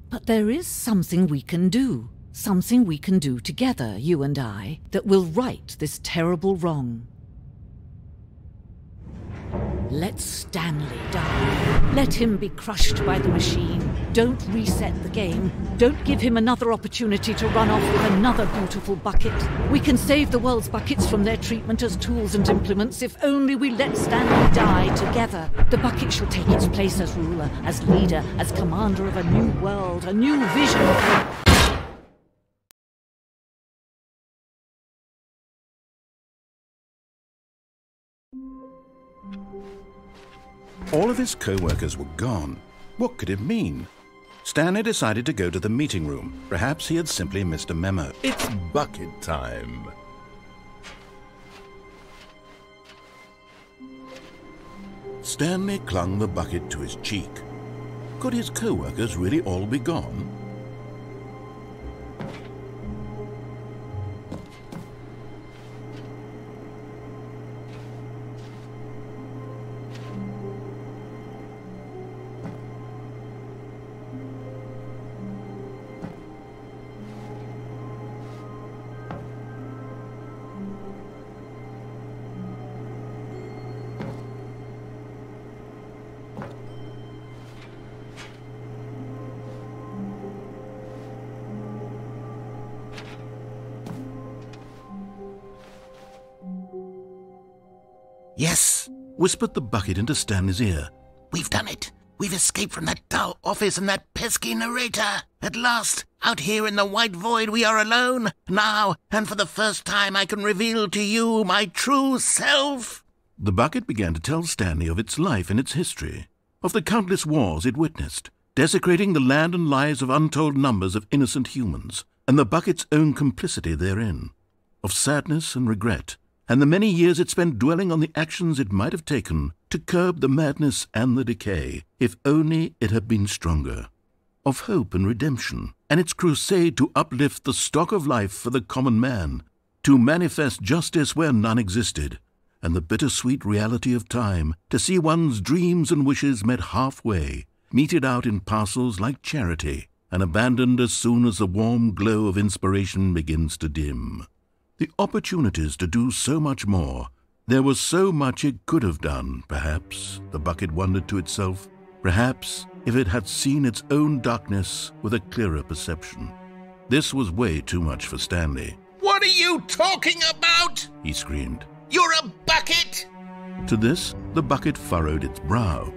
But there is something we can do. Something we can do together, you and I, that will right this terrible wrong. Let Stanley die. Let him be crushed by the machine. Don't reset the game. Don't give him another opportunity to run off with another beautiful bucket. We can save the world's buckets from their treatment as tools and implements if only we let Stanley die together. The bucket shall take its place as ruler, as leader, as commander of a new world, a new vision. All of his co-workers were gone. What could it mean? Stanley decided to go to the meeting room. Perhaps he had simply missed a memo. It's bucket time. Stanley clung the bucket to his cheek. Could his co-workers really all be gone? Yes, Whispered the bucket into Stanley's ear. we've done it. We've escaped from that dull office and that pesky narrator. At last, out here in the white void, we are alone. Now, and for the first time, I can reveal to you my true self. The bucket began to tell Stanley of its life and its history, of the countless wars it witnessed, desecrating the land and lives of untold numbers of innocent humans, and the bucket's own complicity therein, of sadness and regret, and the many years it spent dwelling on the actions it might have taken to curb the madness and the decay, if only it had been stronger, of hope and redemption, and its crusade to uplift the stock of life for the common man, to manifest justice where none existed, and the bittersweet reality of time, to see one's dreams and wishes met halfway, meted out in parcels like charity, and abandoned as soon as the warm glow of inspiration begins to dim. The opportunities to do so much more. There was so much it could have done, perhaps, the bucket wondered to itself. Perhaps if it had seen its own darkness with a clearer perception. This was way too much for Stanley. What are you talking about? He screamed. You're a bucket! To this, the bucket furrowed its brow.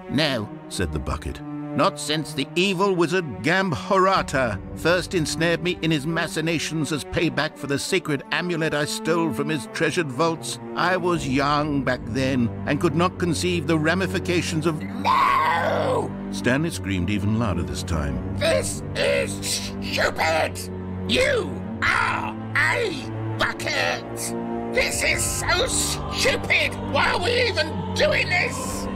No, Said the bucket. not since the evil wizard Gambhorata first ensnared me in his machinations as payback for the sacred amulet I stole from his treasured vaults. I was young back then and could not conceive the ramifications of... No! Stanley screamed even louder this time. This is stupid! You are a bucket! This is so stupid! Why are we even doing this?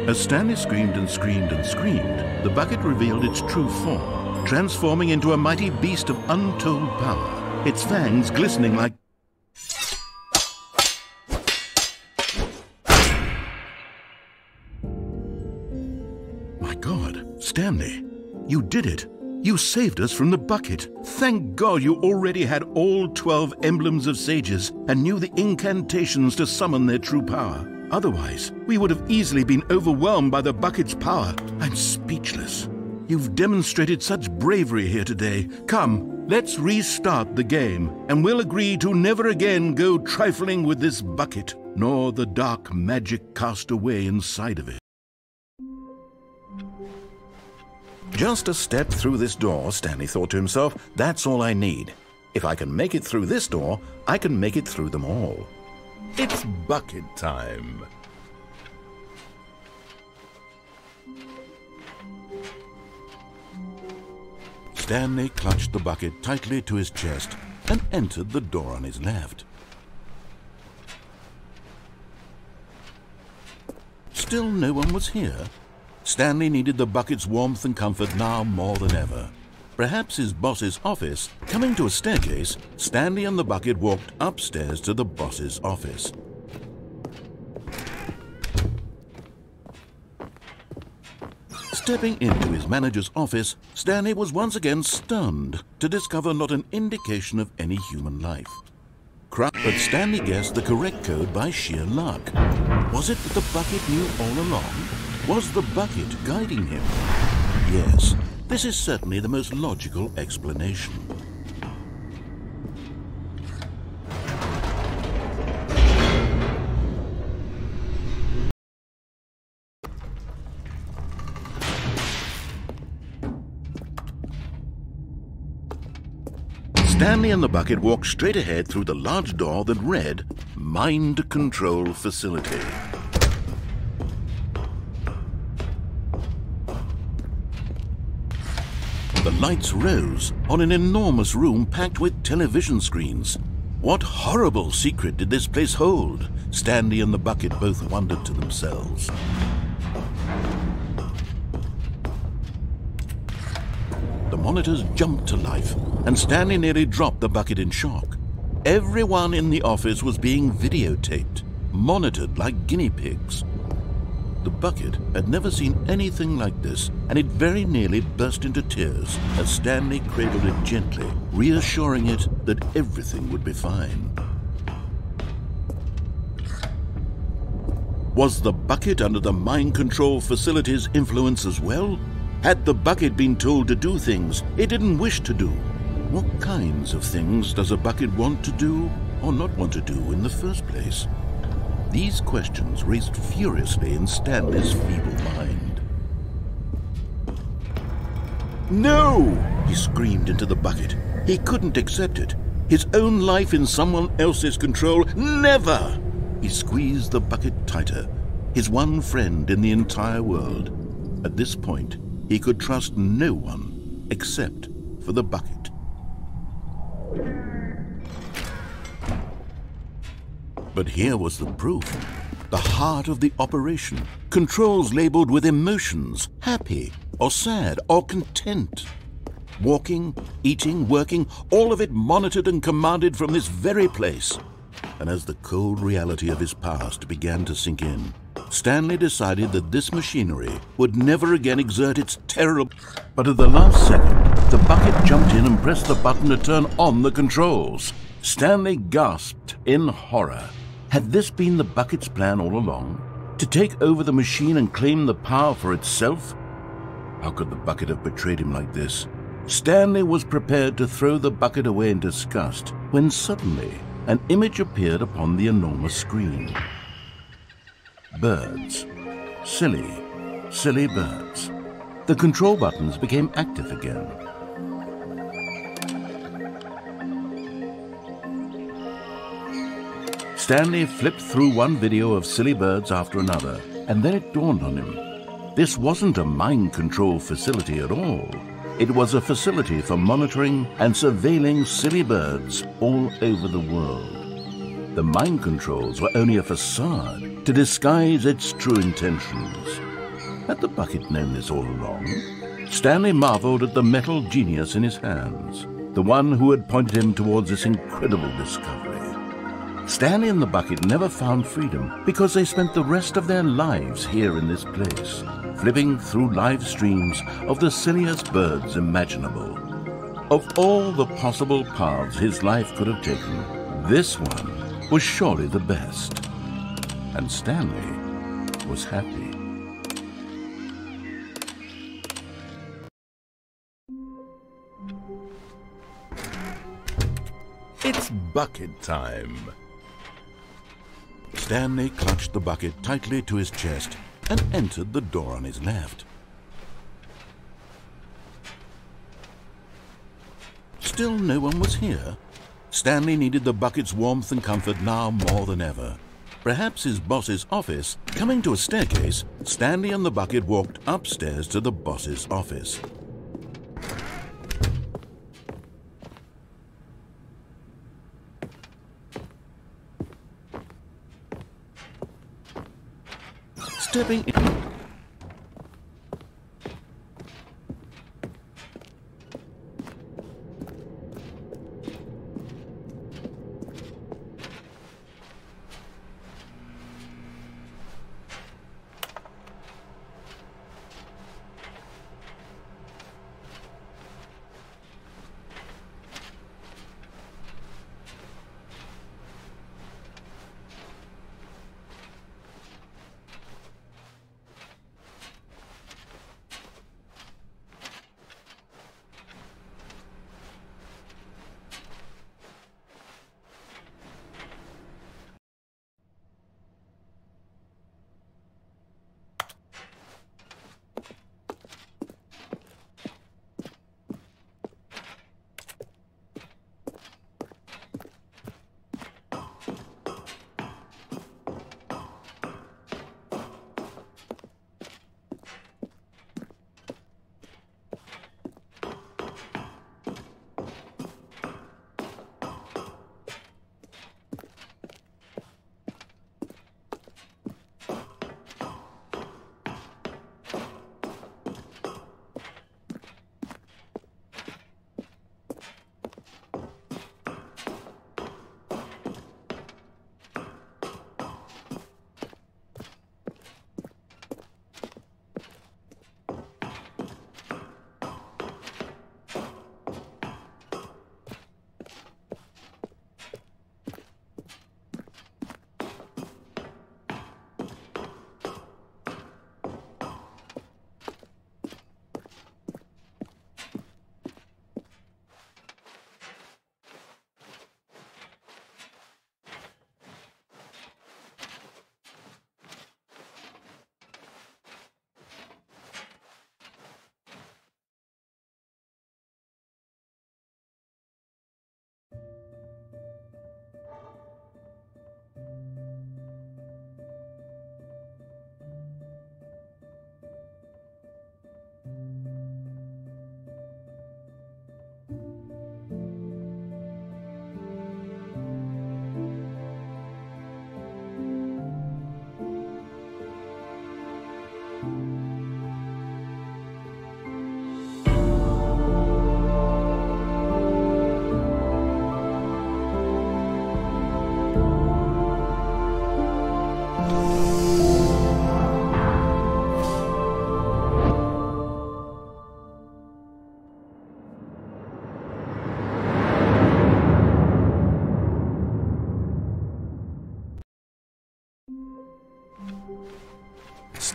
As Stanley screamed and screamed and screamed, the bucket revealed its true form, transforming into a mighty beast of untold power, its fangs glistening like... My God, Stanley, you did it. You saved us from the bucket. Thank God you already had all 12 emblems of sages and knew the incantations to summon their true power. Otherwise, we would have easily been overwhelmed by the bucket's power. I'm speechless. You've demonstrated such bravery here today. Come, let's restart the game, and we'll agree to never again go trifling with this bucket, nor the dark magic cast away inside of it. Just a step through this door, Stanley thought to himself. That's all I need. If I can make it through this door, I can make it through them all. It's bucket time. Stanley clutched the bucket tightly to his chest and entered the door on his left. Still no one was here. Stanley needed the bucket's warmth and comfort now more than ever. Perhaps his boss's office. Coming to a staircase, Stanley and the bucket walked upstairs to the boss's office. Stepping into his manager's office, Stanley was once again stunned to discover not an indication of any human life. But Stanley guessed the correct code by sheer luck. Was it that the bucket knew all along? Was the bucket guiding him? Yes, this is certainly the most logical explanation. Stanley and the bucket walked straight ahead through the large door that read, Mind Control Facility. The lights rose on an enormous room packed with television screens. What horrible secret did this place hold? Stanley and the bucket both wondered to themselves. The monitors jumped to life, and Stanley nearly dropped the bucket in shock. Everyone in the office was being videotaped, monitored like guinea pigs. The bucket had never seen anything like this, and it very nearly burst into tears as Stanley cradled it gently, reassuring it that everything would be fine. Was the bucket under the mind control facility's influence as well? Had the bucket been told to do things it didn't wish to do? What kinds of things does a bucket want to do or not want to do in the first place? These questions raced furiously in Stanley's feeble mind. No! He screamed into the bucket. He couldn't accept it. His own life in someone else's control, never! He squeezed the bucket tighter, his one friend in the entire world. At this point, he could trust no one except for the bucket. But here was the proof. The heart of the operation. Controls labeled with emotions, happy or sad or content. Walking, eating, working, all of it monitored and commanded from this very place. And as the cold reality of his past began to sink in, Stanley decided that this machinery would never again exert its terrible... But at the last second, the bucket jumped in and pressed the button to turn on the controls. Stanley gasped in horror. Had this been the bucket's plan all along? To take over the machine and claim the power for itself? How could the bucket have betrayed him like this? Stanley was prepared to throw the bucket away in disgust when suddenly an image appeared upon the enormous screen. Birds. Silly, silly birds. The control buttons became active again. Stanley flipped through one video of silly birds after another, and then it dawned on him. This wasn't a mind control facility at all. It was a facility for monitoring and surveilling silly birds all over the world. The mind controls were only a facade to disguise its true intentions. Had the bucket known this all along? Stanley marveled at the metal genius in his hands, the one who had pointed him towards this incredible discovery. Stanley and the bucket never found freedom because they spent the rest of their lives here in this place, flipping through live streams of the silliest birds imaginable. Of all the possible paths his life could have taken, this one was surely the best. And Stanley was happy. It's bucket time. Stanley clutched the bucket tightly to his chest and entered the door on his left. Still no one was here. Stanley needed the bucket's warmth and comfort now more than ever. Perhaps his boss's office. Coming to a staircase, Stanley and the bucket walked upstairs to the boss's office. Stepping in.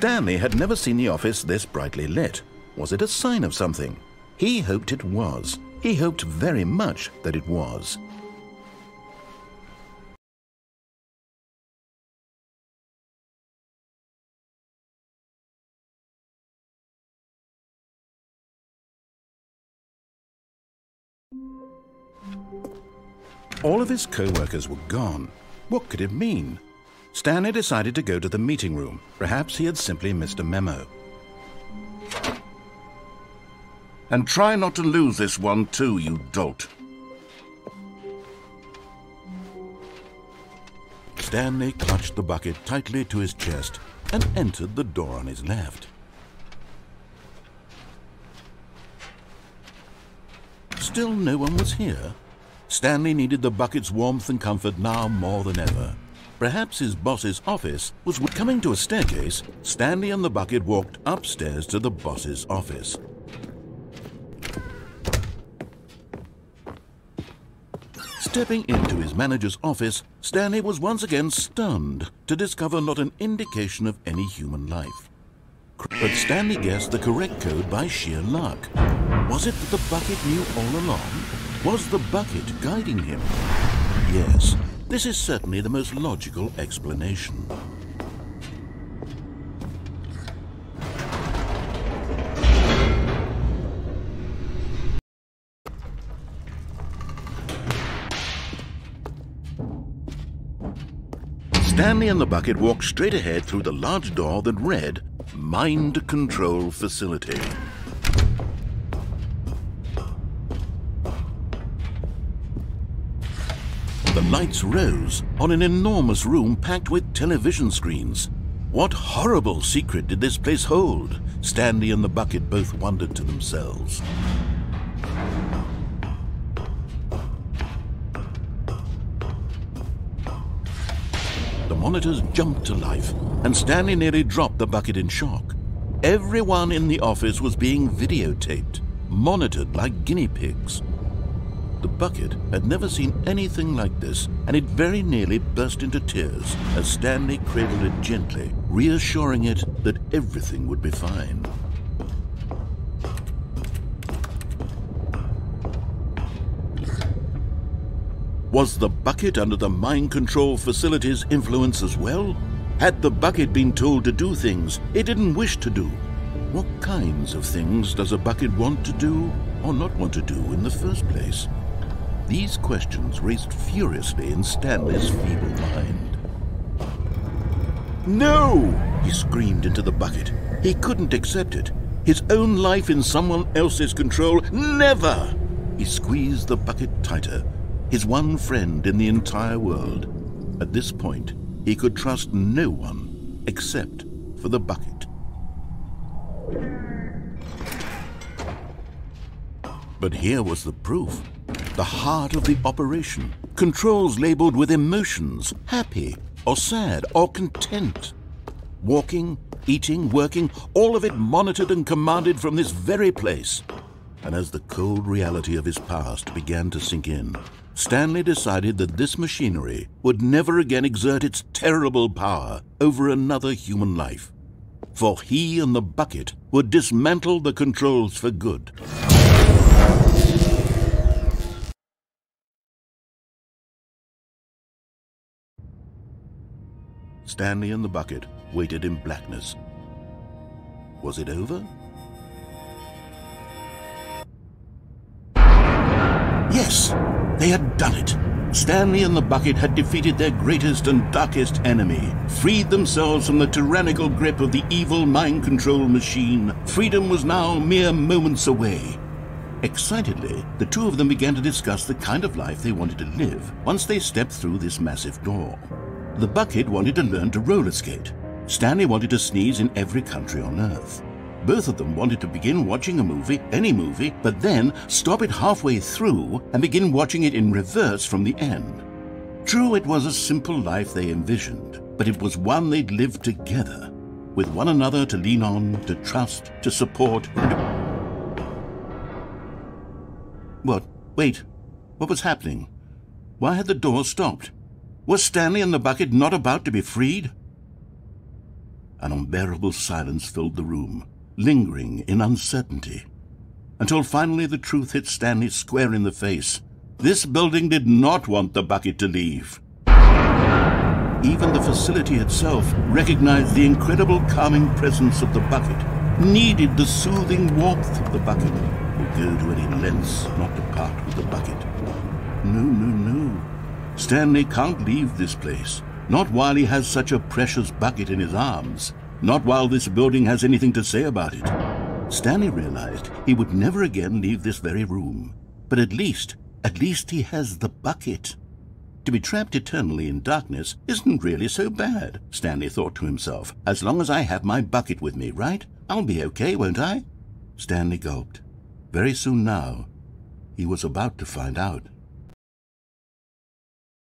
Stanley had never seen the office this brightly lit. Was it a sign of something? He hoped it was. He hoped very much that it was. All of his co-workers were gone. What could it mean? Stanley decided to go to the meeting room. Perhaps he had simply missed a memo. And try not to lose this one too, you dolt. Stanley clutched the bucket tightly to his chest and entered the door on his left. Still no one was here. Stanley needed the bucket's warmth and comfort now more than ever. Perhaps his boss's office was coming to a staircase. Stanley and the bucket walked upstairs to the boss's office. Stepping into his manager's office, Stanley was once again stunned to discover not an indication of any human life. But Stanley guessed the correct code by sheer luck. Was it that the bucket knew all along? Was the bucket guiding him? Yes, this is certainly the most logical explanation. Stanley and the bucket walked straight ahead through the large door that read, Mind Control Facility. The lights rose on an enormous room packed with television screens. What horrible secret did this place hold? Stanley and the bucket both wondered to themselves. The monitors jumped to life, and Stanley nearly dropped the bucket in shock. Everyone in the office was being videotaped, monitored like guinea pigs. The bucket had never seen anything like this, and it very nearly burst into tears as Stanley cradled it gently, reassuring it that everything would be fine. Was the bucket under the mind control facility's influence as well? Had the bucket been told to do things it didn't wish to do? What kinds of things does a bucket want to do or not want to do in the first place? These questions raced furiously in Stanley's feeble mind. No! He screamed into the bucket. He couldn't accept it. His own life in someone else's control, never! He squeezed the bucket tighter. His one friend in the entire world. At this point, he could trust no one except for the bucket. But here was the proof. The heart of the operation. Controls labeled with emotions, happy or sad or content. Walking, eating, working, all of it monitored and commanded from this very place. And as the cold reality of his past began to sink in, Stanley decided that this machinery would never again exert its terrible power over another human life. For he and the bucket would dismantle the controls for good. Stanley and the bucket waited in blackness. Was it over? Yes, they had done it. Stanley and the bucket had defeated their greatest and darkest enemy, freed themselves from the tyrannical grip of the evil mind control machine. Freedom was now mere moments away. Excitedly, the two of them began to discuss the kind of life they wanted to live once they stepped through this massive door. The bucket wanted to learn to roller skate. Stanley wanted to sneeze in every country on Earth. Both of them wanted to begin watching a movie, any movie, but then stop it halfway through and begin watching it in reverse from the end. True, it was a simple life they envisioned, but it was one they'd lived together, with one another to lean on, to trust, to support. What? Wait. What was happening? Why had the door stopped? Was Stanley and the bucket not about to be freed? An unbearable silence filled the room, lingering in uncertainty, until finally the truth hit Stanley square in the face. This building did not want the bucket to leave. Even the facility itself recognized the incredible calming presence of the bucket, needed the soothing warmth of the bucket, would go to any lengths not to part with the bucket. No. Stanley can't leave this place, not while he has such a precious bucket in his arms, not while this building has anything to say about it. Stanley realized he would never again leave this very room, but at least he has the bucket. To be trapped eternally in darkness isn't really so bad, Stanley thought to himself. As long as I have my bucket with me, right? I'll be okay, won't I? Stanley gulped. Very soon now, he was about to find out.